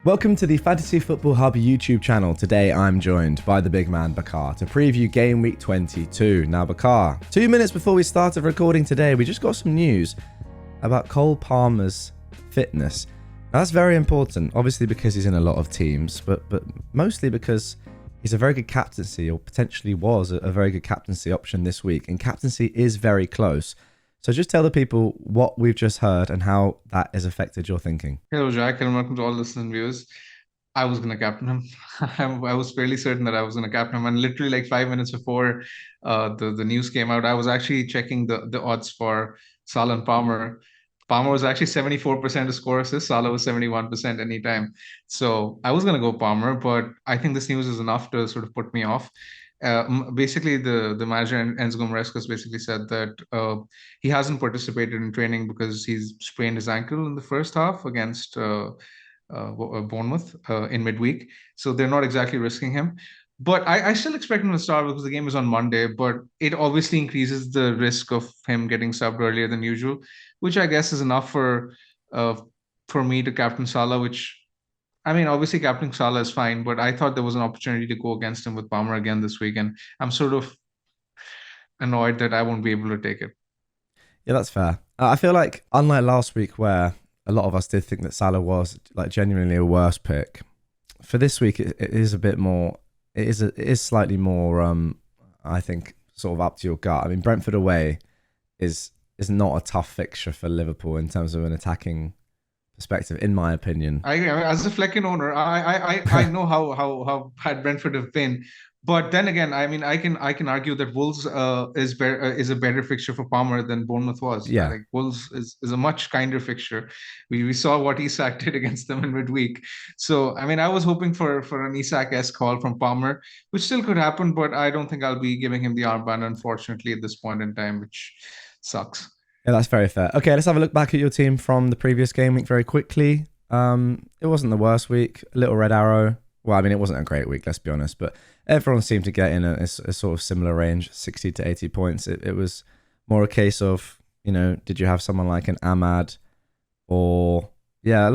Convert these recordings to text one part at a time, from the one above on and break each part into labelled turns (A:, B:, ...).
A: Welcome to the Fantasy Football Hub YouTube channel. Today I'm joined by the big man Bakar to preview Game Week 22. Now Bakar, 2 minutes before we started recording today, we just got some news about Cole Palmer's fitness. Now, that's very important, obviously because he's in a lot of teams, but mostly because he's a very good captaincy, or potentially was a very good captaincy option this week, and captaincy is very close. So just tell the people what we've just heard and how that has affected your thinking.
B: Hello, Jack, and welcome to all listeners viewers. I was going to captain him. I was fairly certain that I was going to captain him. And literally, like 5 minutes before the news came out, I was actually checking the odds for Salah and Palmer. Palmer was actually 74% to score assist. Salah was 71% anytime. So I was going to go Palmer, but I think this news is enough to sort of put me off. Basically, the manager Enzo Marescas basically said that he hasn't participated in training because he's sprained his ankle in the first half against Bournemouth in midweek. So they're not exactly risking him. But I still expect him to start because the game is on Monday, but it obviously increases the risk of him getting subbed earlier than usual, which I guess is enough for me to captain Salah, which I mean, obviously captain Salah is fine, but I thought there was an opportunity to go against him with Palmer again this week, and I'm sort of annoyed that I won't be able to take it.
A: Yeah, that's fair. I feel like, unlike last week where a lot of us did think that Salah was like genuinely a worse pick, for this week it is a bit more, it is slightly more, I think, sort of up to your gut. I mean, Brentford away is not a tough fixture for Liverpool in terms of an attacking perspective, in my opinion.
B: I as a Flecken owner, I know how bad Brentford have been, but then again, I mean, I can argue that Wolves is a better fixture for Palmer than Bournemouth was.
A: Yeah.
B: Like Wolves is a much kinder fixture. We saw what Isak did against them in midweek. So I mean, I was hoping for an Isak-esque call from Palmer, which still could happen, but I don't think I'll be giving him the armband, unfortunately, at this point in time, which sucks.
A: Yeah, that's very fair. Okay, let's have a look back at your team from the previous game week very quickly. It wasn't the worst week. A little red arrow. Well, I mean, it wasn't a great week, let's be honest, but everyone seemed to get in a sort of similar range, 60 to 80 points. It was more a case of, did you have someone like an Ahmad or, yeah,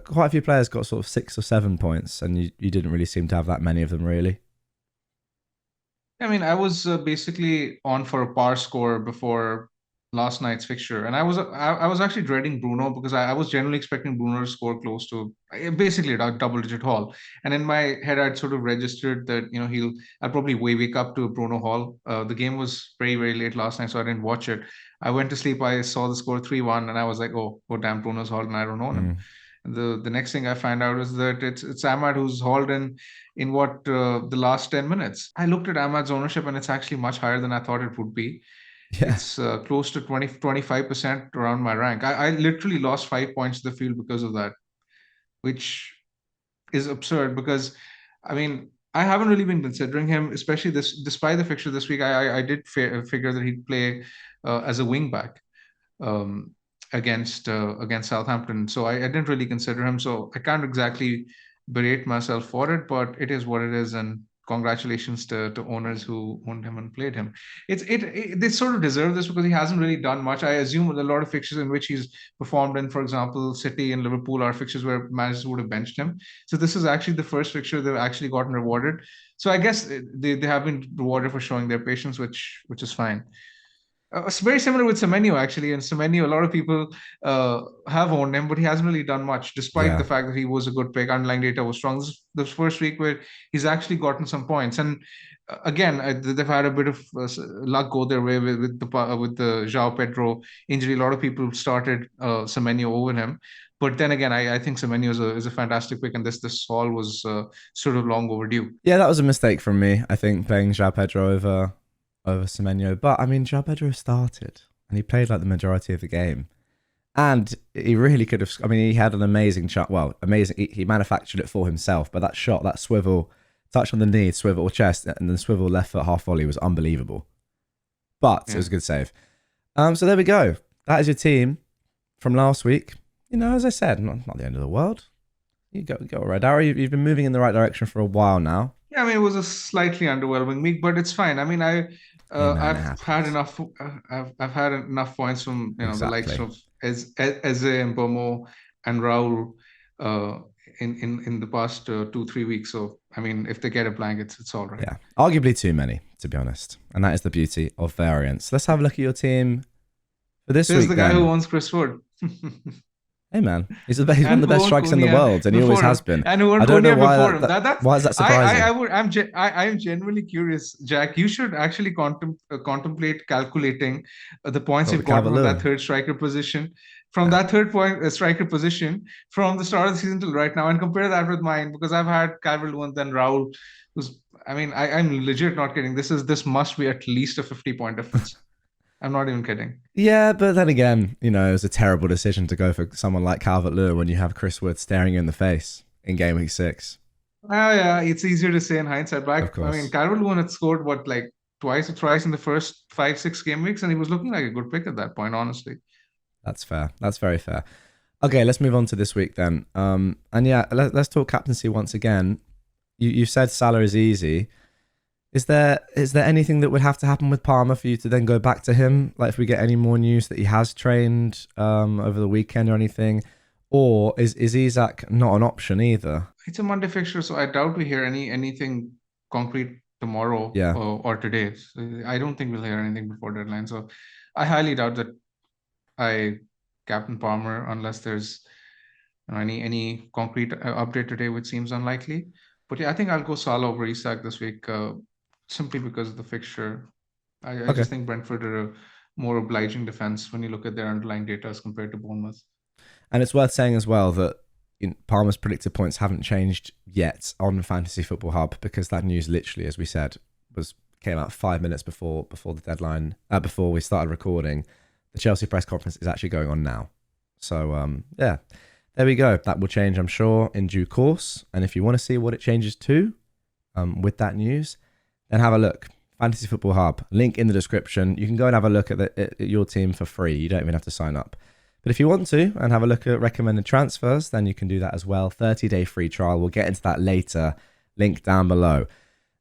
A: quite a few players got sort of 6 or 7 points, and you didn't really seem to have that many of them, really.
B: I mean, I was basically on for a par score before last night's fixture, and I was actually dreading Bruno because I was generally expecting Bruno to score close to basically a double-digit haul. And in my head, I'd sort of registered that I'll probably wake up to a Bruno haul. The game was very very late last night, so I didn't watch it. I went to sleep. I saw the score 3-1, and I was like, oh damn, Bruno's hauled, and I don't own him.
A: Mm.
B: The next thing I find out is that it's Ahmad who's hauled in what the last 10 minutes. I looked at Ahmad's ownership and it's actually much higher than I thought it would be.
A: Yeah.
B: It's close to 25% around my rank. I literally lost 5 points to the field because of that, which is absurd because, I mean, I haven't really been considering him, especially despite the fixture this week. I did figure that he'd play as a wing back um, against Southampton. So I didn't really consider him. So I can't exactly berate myself for it, but it is what it is. And congratulations to owners who owned him and played him. They sort of deserve this because he hasn't really done much. I assume a lot of fixtures in which he's performed in, for example, City and Liverpool, are fixtures where managers would have benched him. So this is actually the first fixture they've actually gotten rewarded. So I guess they have been rewarded for showing their patience, which is fine. It's very similar with Semenyo, actually. And Semenyo, a lot of people have owned him, but he hasn't really done much, despite the
A: Yeah.
B: fact that he was a good pick. Underlying data was strong. This first week where he's actually gotten some points. And again, they've had a bit of luck go their way with the João Pedro injury. A lot of people started Semenyo over him. But then again, I think Semenyo is a fantastic pick, and this all was sort of long overdue.
A: Yeah, that was a mistake from me, I think, playing João Pedro over Semenyo. But I mean, João Pedro started and he played like the majority of the game. And he really could have. I mean, he had an amazing shot. Well, amazing. He manufactured it for himself. But that shot, that swivel, touch on the knee, swivel chest, and then swivel left foot half volley was unbelievable. But it
B: Yeah.
A: was a good save. So there we go. That is your team from last week. As I said, not the end of the world. You go Red Arrow. You've been moving in the right direction for a while now.
B: Yeah, I mean, it was a slightly underwhelming week, but it's fine. I mean,
A: Hey man, it
B: I've had
A: happens.
B: enough. I've had enough points from the likes
A: Exactly.
B: of Eze and Bomo and Raul. Uh, in the past 2-3 weeks. So I mean, if they get a blank, it's all right.
A: Yeah, arguably too many, to be honest. And that is the beauty of variance. Let's have a look at your team for this
B: There's
A: week
B: the guy who
A: then.
B: owns Chris Wood.
A: Hey man, he's one of
B: And
A: the
B: who
A: best
B: owned
A: strikers in the
B: Cunha
A: world, and he always
B: before
A: has
B: him,
A: been.
B: and who
A: I
B: owned
A: don't know
B: Cunha
A: why
B: before him. That's
A: why is that surprising?
B: I am genuinely curious, Jack. You should actually contemplate calculating the points
A: What
B: you've
A: with
B: gotten from
A: Calvert-Lewin?
B: that third striker position, from
A: Nah.
B: that third point striker position from the start of the season till right now, and compare that with mine because I've had Calvert-Lewin, then Raul, who's. I mean, I'm legit not kidding. This must be at least a 50-point difference. I'm not even kidding.
A: Yeah, but then again, it was a terrible decision to go for someone like Calvert-Lewin when you have Chris Wood staring you in the face in game week 6.
B: Yeah, it's easier to say in hindsight.
A: Of
B: I mean,
A: course.
B: Calvert-Lewin had scored what, like twice or thrice in the first 5-6 game weeks, and he was looking like a good pick at that point, honestly.
A: That's fair. That's very fair. Okay, let's move on to this week then. And yeah, let's talk captaincy once again. You said Salah is easy. Is there anything that would have to happen with Palmer for you to then go back to him? Like if we get any more news that he has trained over the weekend or anything, or is Isak not an option either?
B: It's a Monday fixture, so I doubt we hear anything concrete tomorrow
A: Yeah.
B: or today. So I don't think we'll hear anything before deadline. So I highly doubt that I captain Palmer unless there's any concrete update today, which seems unlikely. But yeah, I think I'll go Salah over Isak this week, simply because of the fixture. I
A: Okay.
B: just think Brentford are a more obliging defense when you look at their underlying data as compared to Bournemouth.
A: And it's worth saying as well that Palmer's predicted points haven't changed yet on Fantasy Football Hub because that news literally, as we said, came out 5 minutes before the deadline, before we started recording. The Chelsea press conference is actually going on now. So, yeah, there we go. That will change, I'm sure, in due course. And if you want to see what it changes to with that news, then have a look. Fantasy Football Hub, link in the description. You can go and have a look at your team for free. You don't even have to sign up. But if you want to and have a look at recommended transfers, then you can do that as well. 30-day free trial. We'll get into that later. Link down below.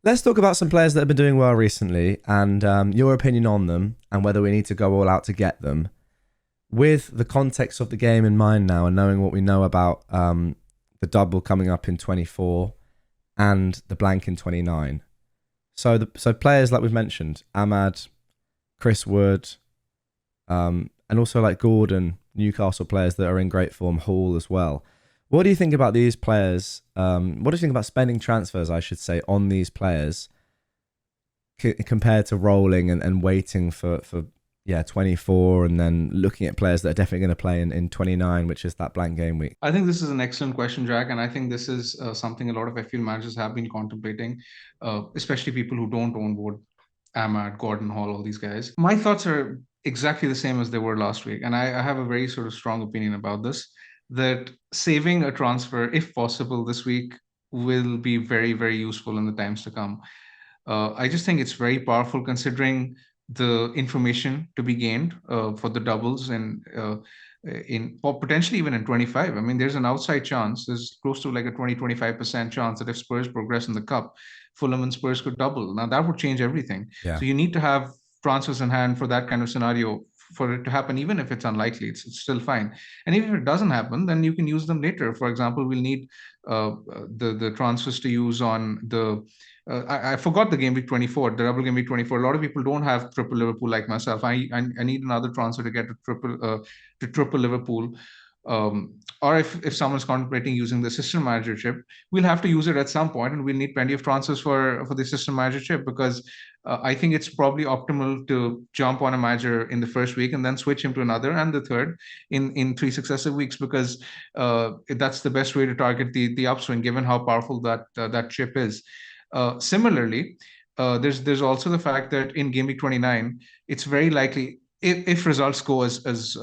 A: Let's talk about some players that have been doing well recently and your opinion on them and whether we need to go all out to get them. With the context of the game in mind now and knowing what we know about the double coming up in 24 and the blank in 29. So players like we've mentioned, Ahmad, Chris Wood, and also like Gordon, Newcastle players that are in great form, Hall as well. What do you think about these players? What do you think about spending transfers, I should say, on these players compared to rolling and waiting for 24 and then looking at players that are definitely going to play in 29, which is that blank game week?
B: I think this is an excellent question, Jack, and I think this is something a lot of FPL managers have been contemplating, especially people who don't own board Ahmad, Gordon, Hall, all these guys. My thoughts are exactly the same as they were last week, and I have a very sort of strong opinion about this, that saving a transfer, if possible, this week will be very, very useful in the times to come. I just think it's very powerful considering the information to be gained for the doubles and or potentially even in 25. I mean, there's an outside chance, there's close to like a 20-25% chance that if Spurs progress in the cup, Fulham and Spurs could double. Now that would change everything.
A: Yeah.
B: So you need to have transfers in hand for that kind of scenario for it to happen. Even if it's unlikely, it's still fine. And even if it doesn't happen, then you can use them later. For example, we'll need the transfers to use on the I forgot the game week 24, the double game week 24. A lot of people don't have triple Liverpool like myself. I need another transfer to get to triple Liverpool. Or if someone's contemplating using the assistant manager chip, we'll have to use it at some point, and we'll need plenty of transfers for the assistant manager chip because I think it's probably optimal to jump on a manager in the first week and then switch him to another and the third in 3 successive weeks because that's the best way to target the upswing given how powerful that chip is. Similarly, there's also the fact that in game week 29, it's very likely if results go as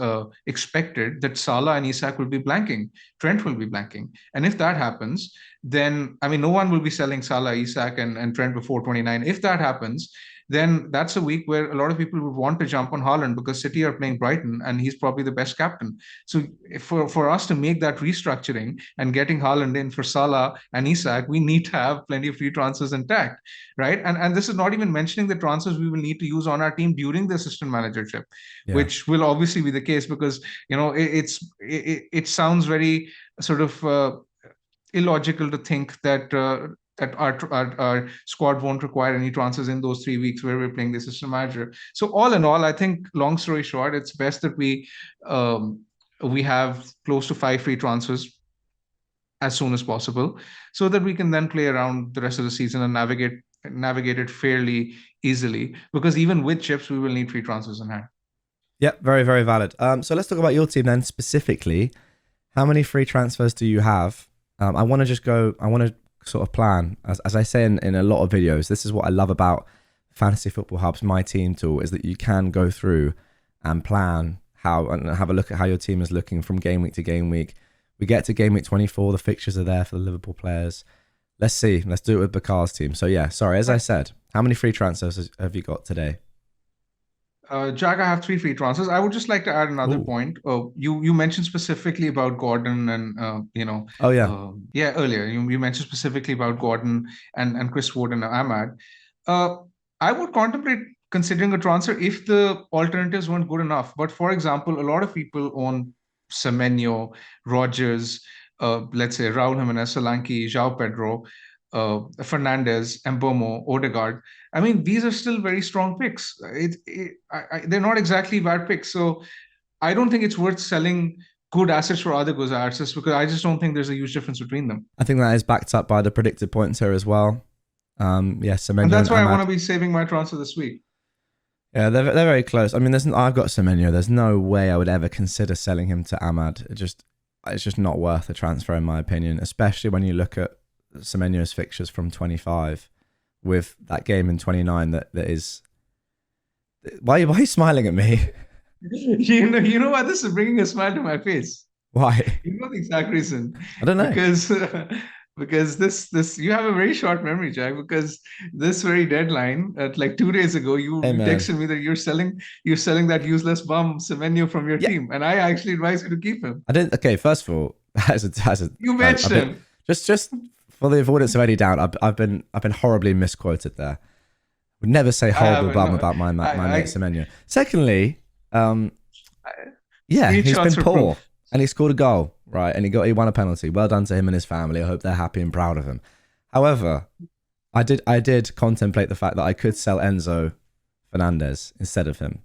B: expected, that Salah and Isak will be blanking, Trent will be blanking, and if that happens, then I mean no one will be selling Salah, Isak, and Trent before 29. If that happens, then that's a week where a lot of people would want to jump on Haaland because City are playing Brighton and he's probably the best captain. So for us to make that restructuring and getting Haaland in for Salah and Isak, we need to have plenty of free transfers intact, right? And this is not even mentioning the transfers we will need to use on our team during the assistant managership, which will obviously be the case because it sounds very sort of illogical to think that that our squad won't require any transfers in those 3 weeks where we're playing the assistant manager. So all in all, I think, long story short, it's best that um, we have close to 5 free transfers as soon as possible, so that we can then play around the rest of the season and navigate it fairly easily. Because even with chips, we will need free transfers in hand.
A: Yep, very, very valid. So let's talk about your team then specifically. How many free transfers do you have? I want to sort of plan, as I say in a lot of videos, this is what I love about Fantasy Football Hub's My Team tool, is that you can go through and plan how and have a look at how your team is looking from game week to game week. We get to game week 24, the fixtures are there for the Liverpool players. Let's see. Let's do it with Bakar's team. So yeah, sorry, as I said, how many free transfers have you got today?
B: Jack, I have 3 free transfers. I would just like to add another
A: Ooh.
B: point. You mentioned specifically about Gordon and
A: Oh yeah.
B: yeah, earlier you mentioned specifically about Gordon and Chris Wood and Ahmad. Uh, I would contemplate considering a transfer if the alternatives weren't good enough. But for example, a lot of people own Semenyo, Rogers, let's say Raul Jimenez, Solanke, João Pedro, Fernandez, Mbomo, Odegaard. I mean, these are still very strong picks. They're not exactly bad picks. So I don't think it's worth selling good assets for other good assets, because I just don't think there's a huge difference between them.
A: I think that is backed up by the predicted points here as well. Yes,
B: And that's why I want to be saving my transfer this week.
A: Yeah, they're very close. I mean, I've got Semenyo. There's no way I would ever consider selling him to Ahmad. It's just not worth the transfer in my opinion, especially when you look at Semenyo's fixtures from 25 with that game in 29 that is. Why are you smiling at me?
B: You know why this is bringing a smile to my face?
A: Why?
B: You know the exact reason.
A: I don't know.
B: Because this you have a very short memory, Jack. Because this very deadline, at like 2 days ago, you texted me that you're selling that useless bum Semenyo from your team, and I actually advised you to keep him.
A: I didn't. Okay, first of all,
B: you mentioned him.
A: Just for the avoidance of any doubt, I've been horribly misquoted there. Would never say horrible bum about my mate Semenyo. Secondly, yeah, he's been poor and he scored a goal, right? And he won a penalty. Well done to him and his family. I hope they're happy and proud of him. However, I did contemplate the fact that I could sell Enzo Fernandez instead of him,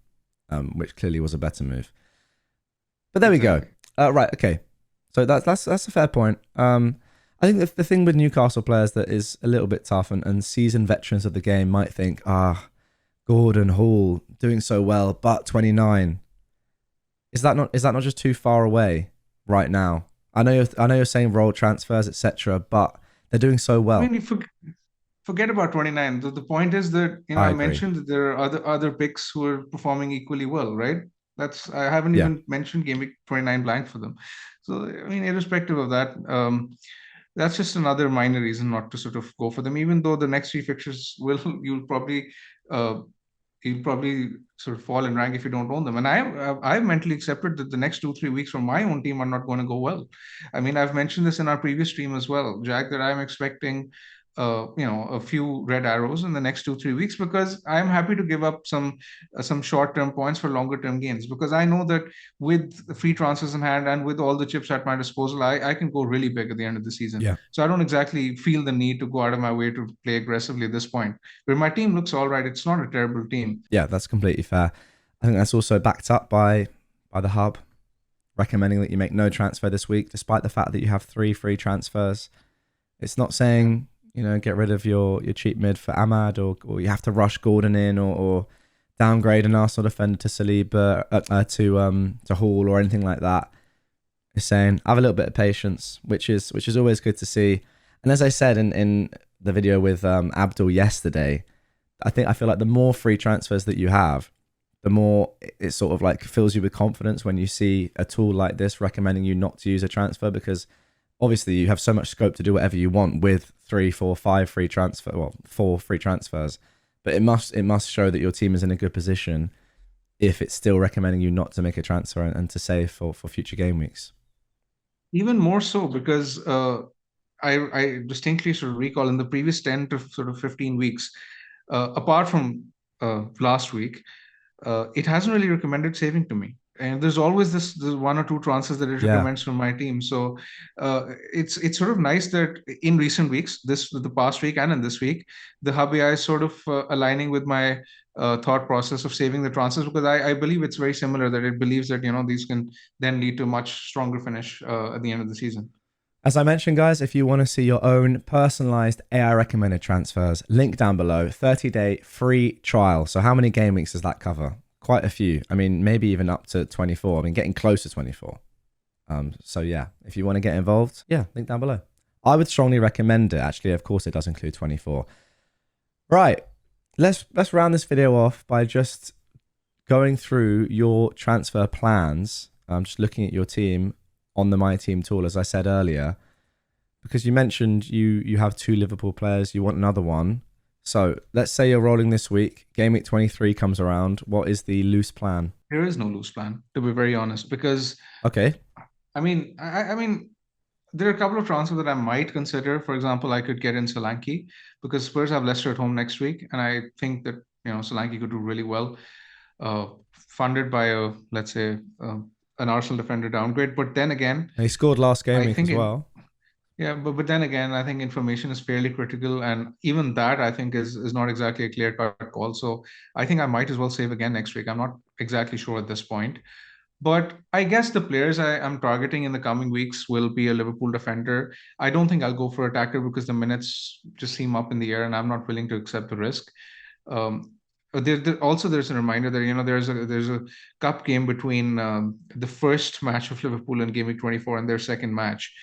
A: which clearly was a better move. But there we go. Right, okay. So that's a fair point. I think the thing with Newcastle players that is a little bit tough, and seasoned veterans of the game might think, Gordon, Hall doing so well, but 29. Is that not just too far away right now? I know you're saying role transfers, etc., but they're doing so well.
B: I mean, forget about 29. The point is that I mentioned that there are other picks who are performing equally well, right? I haven't even mentioned Gameweek 29 blank for them. So I mean, irrespective of that, that's just another minor reason not to sort of go for them. Even though the next 3 fixtures you'll probably sort of fall in rank if you don't own them. And I've mentally accepted that the next 2-3 weeks from my own team are not going to go well. I mean, I've mentioned this in our previous stream as well, Jack, that I'm expecting a few red arrows in the next 2-3 weeks, because I'm happy to give up some short-term points for longer-term gains, because I know that with the free transfers in hand and with all the chips at my disposal, I can go really big at the end of the season.
A: Yeah.
B: So I don't exactly feel the need to go out of my way to play aggressively at this point. Where my team looks all right, it's not a terrible team.
A: Yeah, that's completely fair. I think that's also backed up by the hub recommending that you make no transfer this week, despite the fact that you have 3 free transfers. It's not saying get rid of your cheap mid for Ahmad, or you have to rush Gordon in, or downgrade an Arsenal defender to Saliba, to Hall, or anything like that. It's saying have a little bit of patience, which is always good to see. And as I said in the video with Abdul yesterday, I feel like the more free transfers that you have, the more it sort of like fills you with confidence when you see a tool like this recommending you not to use a transfer, because obviously you have so much scope to do whatever you want with 3, 4, 5 free transfer, 4 free transfers. But it must show that your team is in a good position if it's still recommending you not to make a transfer and to save for future game weeks.
B: Even more so, because I distinctly sort of recall in the previous 10 to sort of 15 weeks, apart from last week, it hasn't really recommended saving to me. And there's always this one or two transfers that it
A: Yeah.
B: recommends from my team. So it's sort of nice that in recent weeks, the past week and in this week, the Hub AI is sort of aligning with my thought process of saving the transfers, because I believe it's very similar, that it believes that these can then lead to a much stronger finish at the end of the season.
A: As I mentioned, guys, if you want to see your own personalized AI recommended transfers, link down below, 30-day free trial. So how many game weeks does that cover? Quite a few. I mean, maybe even up to 24. I mean, getting close to 24. So yeah, if you want to get involved, yeah, link down below. I would strongly recommend it. Actually, of course, it does include 24. Right. Let's round this video off by just going through your transfer plans. I'm just looking at your team on the My Team tool, as I said earlier, because you mentioned you have 2 Liverpool players, you want another one. So let's say you're rolling this week, game week 23 comes around. What is the loose plan?
B: There is no loose plan, to be very honest, because
A: Okay.
B: I mean, there are a couple of transfers that I might consider. For example, I could get in Solanke, because Spurs have Leicester at home next week, and I think that Solanke could do really well, funded by let's say an Arsenal defender downgrade. But then again,
A: And he scored last game
B: I
A: week
B: think
A: as well.
B: yeah, but then again, I think information is fairly critical, and even that I think is not exactly a clear-cut call. So I think I might as well save again next week. I'm not exactly sure at this point. But I guess the players I am targeting in the coming weeks will be a Liverpool defender. I don't think I'll go for attacker, because the minutes just seem up in the air, and I'm not willing to accept the risk. Also, there's a reminder that there's a cup game between the first match of Liverpool in Game Week 24 and their second match.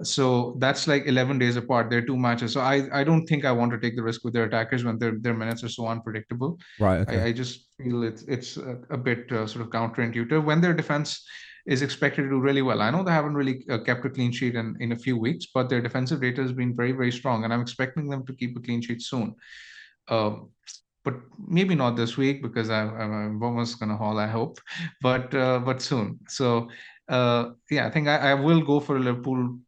B: So that's like 11 days apart. There are 2 matches. So I don't think I want to take the risk with their attackers when their minutes are so unpredictable.
A: Right, okay.
B: I just feel it's a bit sort of counterintuitive when their defense is expected to do really well. I know they haven't really kept a clean sheet in a few weeks, but their defensive data has been very, very strong, and I'm expecting them to keep a clean sheet soon. Um, but maybe not this week, because I'm almost gonna haul, I hope, but soon. So yeah, I think I will go for a Liverpool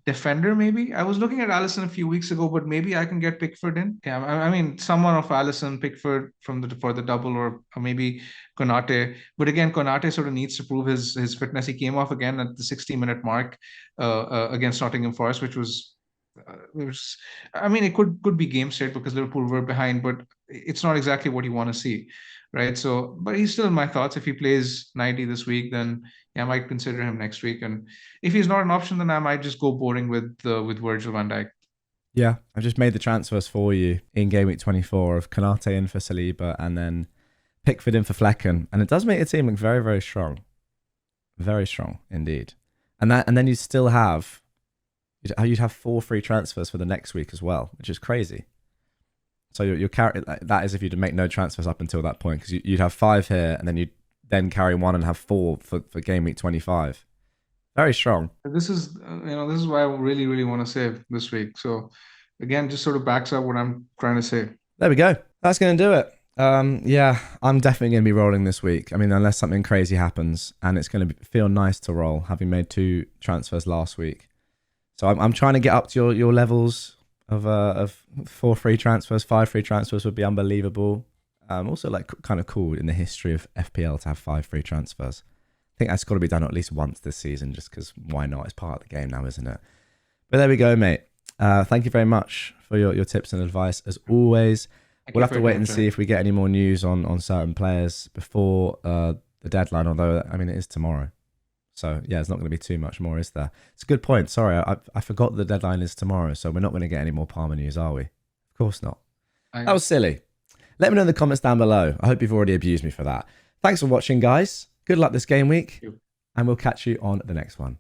B: defender. Maybe I was looking at Allison a few weeks ago, but maybe I can get Pickford in. Yeah, I mean, someone of Allison, Pickford for the double, or maybe Konate. But again, Konate sort of needs to prove his fitness. He came off again at the 60-minute mark against Nottingham Forest, which was. It was, I mean, it could be game state, because Liverpool were behind, but it's not exactly what you want to see, right? So, but he's still in my thoughts. If he plays 90 this week, then yeah, I might consider him next week. And if he's not an option, then I might just go boring with Virgil van Dijk.
A: Yeah, I've just made the transfers for you in game week 24 of Konate in for Saliba and then Pickford in for Flecken. And it does make the team look very, very strong. Very strong indeed. And then you still have you'd have 4 free transfers for the next week as well, which is crazy. So you're carry that is if you'd make no transfers up until that point, because you'd have 5 here, and then you'd then carry 1 and have 4 for game week 25. Very strong.
B: This is this is why I really, really want to save this week. So again, just sort of backs up what I'm trying to say.
A: There we go. That's going to do it. Yeah, I'm definitely going to be rolling this week. I mean, unless something crazy happens, and it's going to feel nice to roll, having made 2 transfers last week. So I'm trying to get up to your levels of 4 free transfers. 5 free transfers would be unbelievable. Also, like, kind of cool in the history of FPL to have 5 free transfers. I think that's got to be done at least once this season, just because why not? It's part of the game now, isn't it? But there we go, mate. Thank you very much for your tips and advice, as always. We'll have to wait and see if we get any more news on certain players before the deadline, although, I mean, it is tomorrow. So, yeah, there's not going to be too much more, is there? It's a good point. Sorry, I forgot the deadline is tomorrow, so we're not going to get any more Palmer news, are we? Of course not. That was silly. Let me know in the comments down below. I hope you've already abused me for that. Thanks for watching, guys. Good luck this game week, and we'll catch you on the next one.